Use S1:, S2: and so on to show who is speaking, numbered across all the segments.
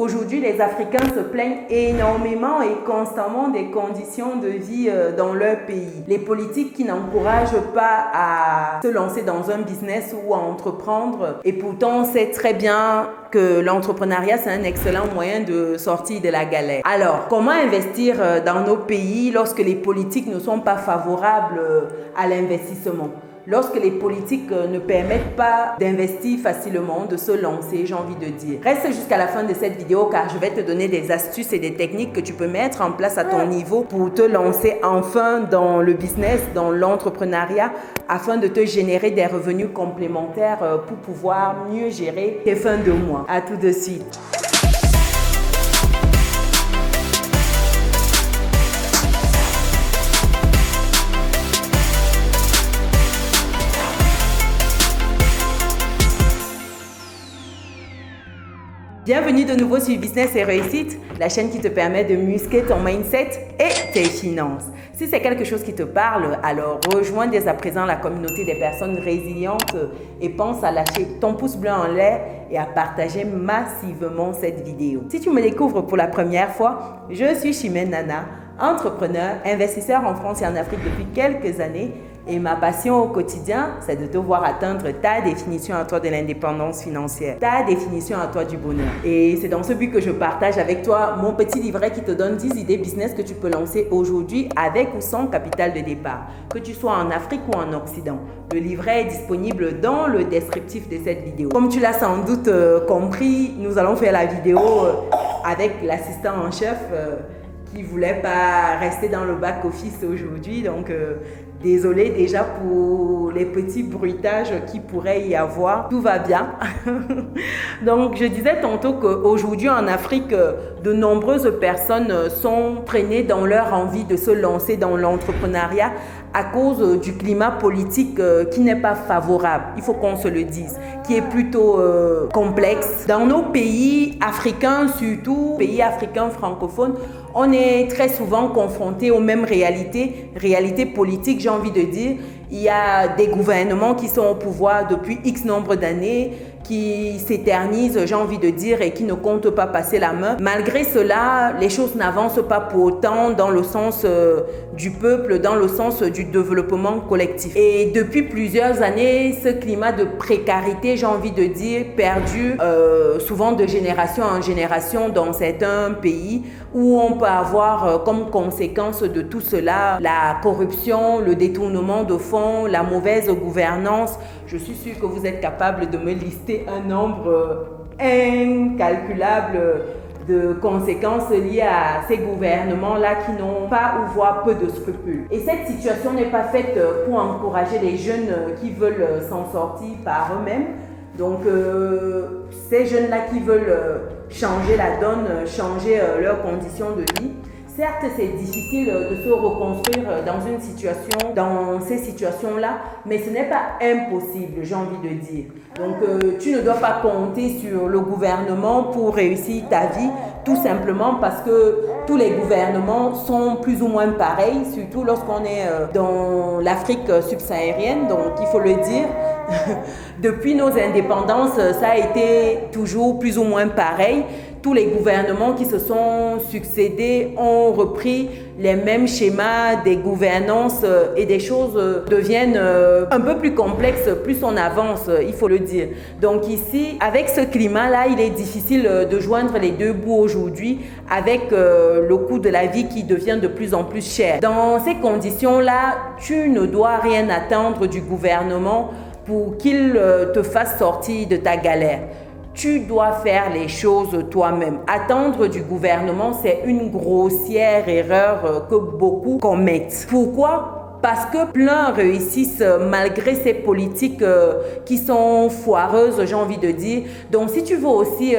S1: Aujourd'hui, les Africains se plaignent énormément et constamment des conditions de vie dans leur pays. Les politiques qui n'encouragent pas à se lancer dans un business ou à entreprendre. Et pourtant, on sait très bien que l'entrepreneuriat, c'est un excellent moyen de sortir de la galère. Alors, comment investir dans nos pays lorsque les politiques ne sont pas favorables à l'investissement ? Lorsque les politiques ne permettent pas d'investir facilement, de se lancer, j'ai envie de dire. Reste jusqu'à la fin de cette vidéo car je vais te donner des astuces et des techniques que tu peux mettre en place à ton niveau pour te lancer enfin dans le business, dans l'entrepreneuriat, afin de te générer des revenus complémentaires pour pouvoir mieux gérer tes fins de mois. À tout de suite. Bienvenue de nouveau sur Business et Réussite, la chaîne qui te permet de muscler ton mindset et tes finances. Si c'est quelque chose qui te parle, alors rejoins dès à présent la communauté des personnes résilientes et pense à lâcher ton pouce bleu en l'air et à partager massivement cette vidéo. Si tu me découvres pour la première fois, je suis Chimène Nana, entrepreneur, investisseur en France et en Afrique depuis quelques années. Et ma passion au quotidien, c'est de te voir atteindre ta définition à toi de l'indépendance financière, ta définition à toi du bonheur. Et c'est dans ce but que je partage avec toi mon petit livret qui te donne 10 idées business que tu peux lancer aujourd'hui avec ou sans capital de départ, que tu sois en Afrique ou en Occident. Le livret est disponible dans le descriptif de cette vidéo. Comme tu l'as sans doute compris, nous allons faire la vidéo avec l'assistant en chef qui ne voulait pas rester dans le back-office aujourd'hui. Donc, désolée déjà pour les petits bruitages qui pourraient y avoir. Tout va bien. Donc, je disais tantôt qu'aujourd'hui en Afrique, de nombreuses personnes sont traînées dans leur envie de se lancer dans l'entrepreneuriat à cause du climat politique qui n'est pas favorable, il faut qu'on se le dise, qui est plutôt complexe. Dans nos pays africains, surtout pays africains francophones, on est très souvent confronté aux mêmes réalités politiques, j'ai envie de dire. Il y a des gouvernements qui sont au pouvoir depuis X nombre d'années, qui s'éternisent, j'ai envie de dire, et qui ne comptent pas passer la main. Malgré cela, les choses n'avancent pas pour autant dans le sens du peuple, dans le sens du développement collectif. Et depuis plusieurs années, ce climat de précarité, j'ai envie de dire, perdure souvent de génération en génération dans certains pays où on peut avoir comme conséquence de tout cela la corruption, le détournement de fonds, la mauvaise gouvernance. Je suis sûre que vous êtes capable de me lister un nombre incalculable de conséquences liées à ces gouvernements-là qui n'ont pas ou voire peu de scrupules. Et cette situation n'est pas faite pour encourager les jeunes qui veulent s'en sortir par eux-mêmes. Donc, ces jeunes-là qui veulent changer la donne, changer leurs conditions de vie. Certes, c'est difficile de se reconstruire dans ces situations-là, mais ce n'est pas impossible, j'ai envie de dire. Donc, tu ne dois pas compter sur le gouvernement pour réussir ta vie, tout simplement parce que tous les gouvernements sont plus ou moins pareils, surtout lorsqu'on est dans l'Afrique subsaharienne, donc il faut le dire. Depuis nos indépendances, ça a été toujours plus ou moins pareil. Tous les gouvernements qui se sont succédés ont repris les mêmes schémas des gouvernances et des choses deviennent un peu plus complexes, plus on avance, il faut le dire. Donc ici, avec ce climat-là, il est difficile de joindre les deux bouts aujourd'hui avec le coût de la vie qui devient de plus en plus cher. Dans ces conditions-là, tu ne dois rien attendre du gouvernement pour qu'il te fasse sortir de ta galère. Tu dois faire les choses toi-même. Attendre du gouvernement, c'est une grossière erreur que beaucoup commettent. Pourquoi ? Parce que plein réussissent malgré ces politiques qui sont foireuses, j'ai envie de dire. Donc, si tu veux aussi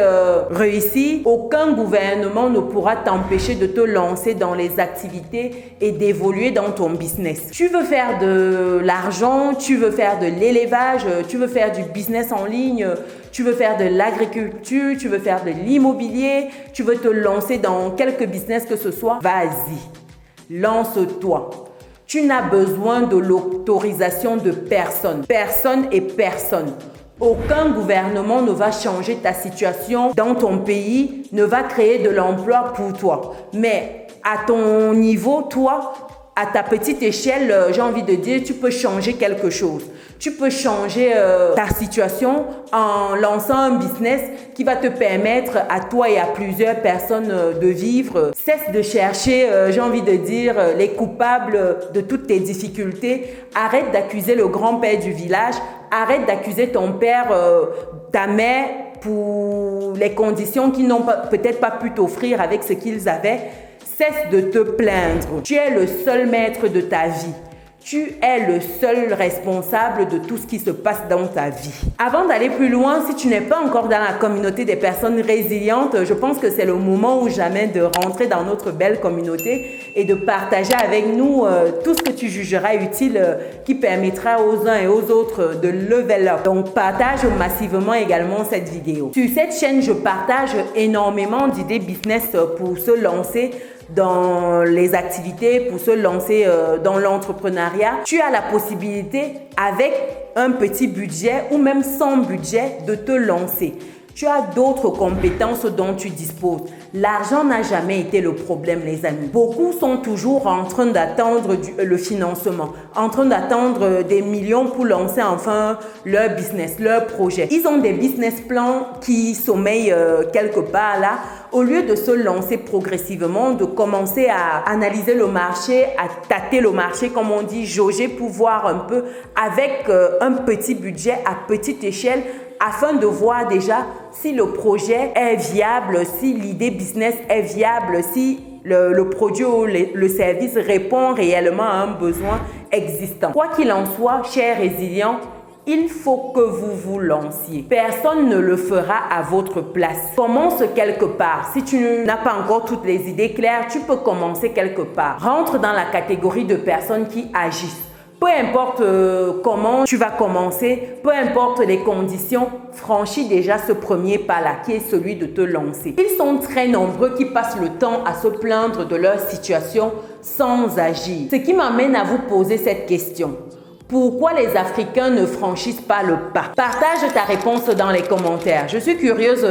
S1: réussir, aucun gouvernement ne pourra t'empêcher de te lancer dans les activités et d'évoluer dans ton business. Tu veux faire de l'argent, tu veux faire de l'élevage, tu veux faire du business en ligne, tu veux faire de l'agriculture, tu veux faire de l'immobilier, tu veux te lancer dans quelque business que ce soit, vas-y, lance-toi. Tu n'as besoin de l'autorisation de personne. Personne et personne. Aucun gouvernement ne va changer ta situation dans ton pays, ne va créer de l'emploi pour toi. Mais à ton niveau, toi, à ta petite échelle, j'ai envie de dire, tu peux changer quelque chose. Tu peux changer ta situation en lançant un business qui va te permettre à toi et à plusieurs personnes de vivre. Cesse de chercher, j'ai envie de dire, les coupables de toutes tes difficultés. Arrête d'accuser le grand-père du village. Arrête d'accuser ton père, ta mère pour les conditions qu'ils n'ont peut-être pas pu t'offrir avec ce qu'ils avaient. Cesse de te plaindre. Tu es le seul maître de ta vie. Tu es le seul responsable de tout ce qui se passe dans ta vie. Avant d'aller plus loin, si tu n'es pas encore dans la communauté des personnes résilientes, je pense que c'est le moment ou jamais de rentrer dans notre belle communauté et de partager avec nous tout ce que tu jugeras utile qui permettra aux uns et aux autres de level up. Donc, partage massivement également cette vidéo. Sur cette chaîne, je partage énormément d'idées business pour se lancer dans les activités, pour se lancer dans l'entrepreneuriat. Tu as la possibilité, avec un petit budget ou même sans budget, de te lancer. Tu as d'autres compétences dont tu disposes. L'argent n'a jamais été le problème, les amis. Beaucoup sont toujours en train d'attendre le financement, en train d'attendre des millions pour lancer enfin leur business, leur projet. Ils ont des business plans qui sommeillent quelque part là. Au lieu de se lancer progressivement, de commencer à analyser le marché, à tâter le marché, comme on dit, jauger pour voir un peu avec un petit budget à petite échelle, afin de voir déjà si le projet est viable, si l'idée business est viable, si le produit ou le service répond réellement à un besoin existant. Quoi qu'il en soit, chers résilients, il faut que vous vous lanciez. Personne ne le fera à votre place. Commence quelque part. Si tu n'as pas encore toutes les idées claires, tu peux commencer quelque part. Rentre dans la catégorie de personnes qui agissent. Peu importe comment tu vas commencer, peu importe les conditions, franchis déjà ce premier pas-là qui est celui de te lancer. Ils sont très nombreux qui passent le temps à se plaindre de leur situation sans agir. Ce qui m'amène à vous poser cette question. Pourquoi les Africains ne franchissent pas le pas? Partage ta réponse dans les commentaires. Je suis curieuse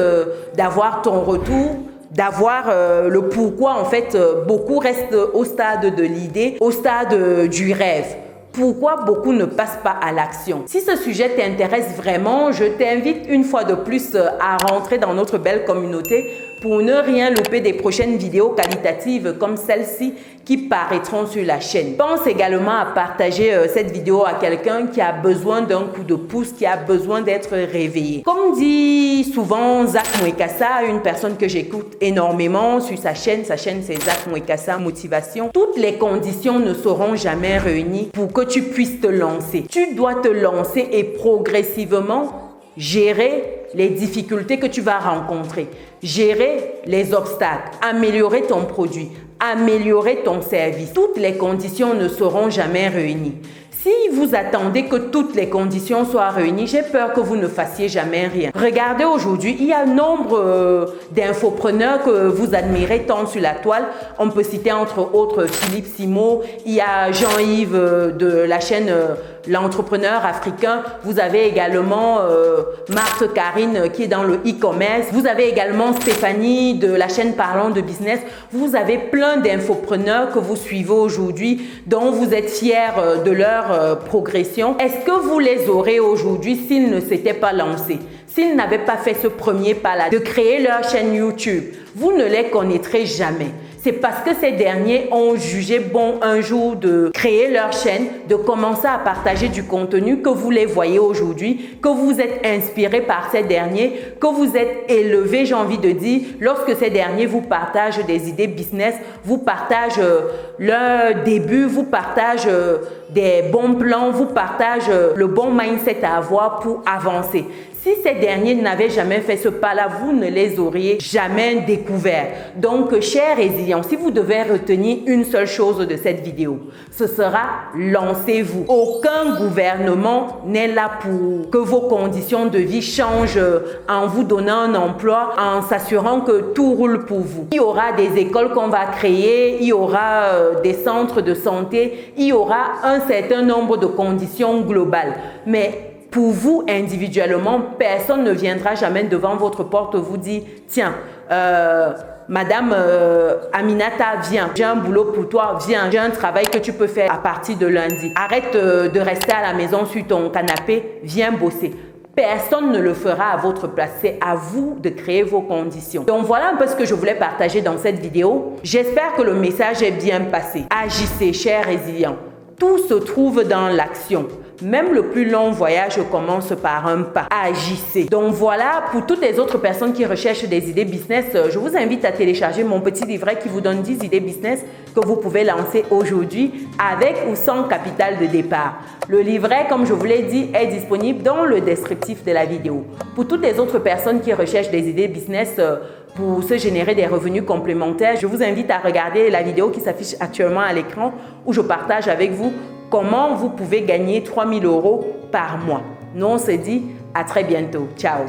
S1: d'avoir ton retour, d'avoir le pourquoi en fait beaucoup restent au stade de l'idée, au stade du rêve. Pourquoi beaucoup ne passent pas à l'action? Si ce sujet t'intéresse vraiment, je t'invite une fois de plus à rentrer dans notre belle communauté pour ne rien louper des prochaines vidéos qualitatives comme celle-ci qui paraîtront sur la chaîne. Pense également à partager cette vidéo à quelqu'un qui a besoin d'un coup de pouce, qui a besoin d'être réveillé. Comme dit souvent Zach Mwekassa, une personne que j'écoute énormément sur sa chaîne c'est Zach Mwekassa Motivation, toutes les conditions ne seront jamais réunies pour que tu puisses te lancer. Tu dois te lancer et progressivement gérer les difficultés que tu vas rencontrer, gérer les obstacles, améliorer ton produit, améliorer ton service. Toutes les conditions ne seront jamais réunies. Si vous attendez que toutes les conditions soient réunies, j'ai peur que vous ne fassiez jamais rien. Regardez aujourd'hui, il y a nombre d'infopreneurs que vous admirez tant sur la toile. On peut citer entre autres Philippe Simo, il y a Jean-Yves de la chaîne L'Entrepreneur Africain. Vous avez également Marthe Karine qui est dans le e-commerce. Vous avez également Stéphanie de la chaîne Parlons de Business. Vous avez plein d'infopreneurs que vous suivez aujourd'hui, dont vous êtes fiers de leur progression. Est-ce que vous les aurez aujourd'hui s'ils ne s'étaient pas lancés? S'ils n'avaient pas fait ce premier pas-là, de créer leur chaîne YouTube? Vous ne les connaîtrez jamais. C'est parce que ces derniers ont jugé bon un jour de créer leur chaîne, de commencer à partager du contenu que vous les voyez aujourd'hui, que vous êtes inspiré par ces derniers, que vous êtes élevé, j'ai envie de dire, lorsque ces derniers vous partagent des idées business, vous partagent leur début, vous partagent des bons plans, vous partagent le bon mindset à avoir pour avancer. Si ces derniers n'avaient jamais fait ce pas-là, vous ne les auriez jamais découverts. Donc, chers résilients, si vous devez retenir une seule chose de cette vidéo, ce sera lancez-vous. Aucun gouvernement n'est là pour que vos conditions de vie changent en vous donnant un emploi, en s'assurant que tout roule pour vous. Il y aura des écoles qu'on va créer, il y aura des centres de santé, il y aura un certain nombre de conditions globales. Mais Pour vous, individuellement, personne ne viendra jamais devant votre porte vous dire « Tiens, Madame Aminata, viens, j'ai un boulot pour toi, viens, j'ai un travail que tu peux faire à partir de lundi. Arrête de rester à la maison sur ton canapé, viens bosser. » Personne ne le fera à votre place. C'est à vous de créer vos conditions. Donc voilà un peu ce que je voulais partager dans cette vidéo. J'espère que le message est bien passé. Agissez, chers résilients. Tout se trouve dans l'action. Même le plus long voyage commence par un pas. Agissez. Donc voilà, pour toutes les autres personnes qui recherchent des idées business, je vous invite à télécharger mon petit livret qui vous donne 10 idées business que vous pouvez lancer aujourd'hui avec ou sans capital de départ. Le livret, comme je vous l'ai dit, est disponible dans le descriptif de la vidéo. Pour toutes les autres personnes qui recherchent des idées business pour se générer des revenus complémentaires, je vous invite à regarder la vidéo qui s'affiche actuellement à l'écran où je partage avec vous comment vous pouvez gagner 3 000 € par mois. Nous, on se dit à très bientôt. Ciao!